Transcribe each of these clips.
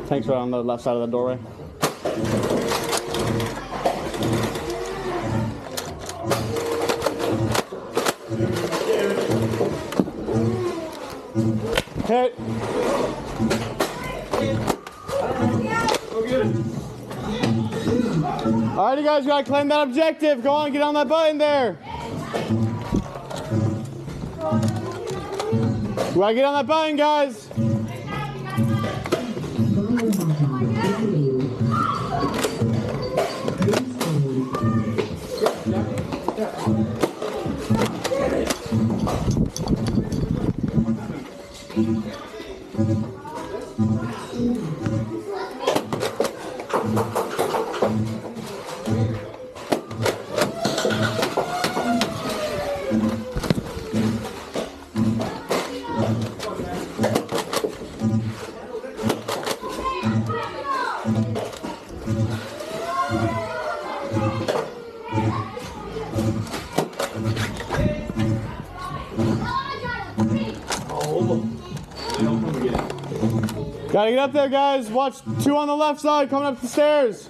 Tank's right on the left side of the doorway. Hit. Alright, you guys gotta claim that objective. Go on, get on that button there. We gotta get on that button, guys. Gotta get up there, guys. Watch two on the left side coming up the stairs.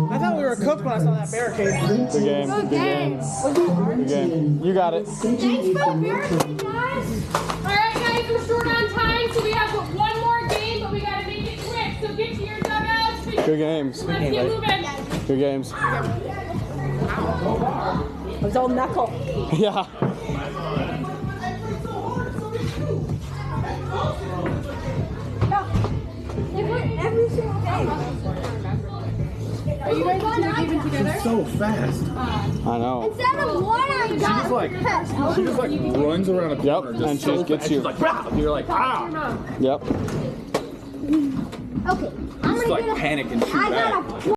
I thought we were cooked when I saw that barricade. Good game. Good game. Good game. You got it. Thanks for the barricade, guys. Alright, guys, we're short on time, so we have one more game, but we gotta make it quick. So get to your dugouts. Good games. Let's get moving. Good games. It was all knuckle. Yeah. Every single game. Are you guys keeping together? So fast. I know. Instead of one, I got She just like runs around a corner. Yep, and she just gets you. She's like, "Rah!" You're like, ah. Yep. Okay, I'm Just gonna like get panic and shoot back.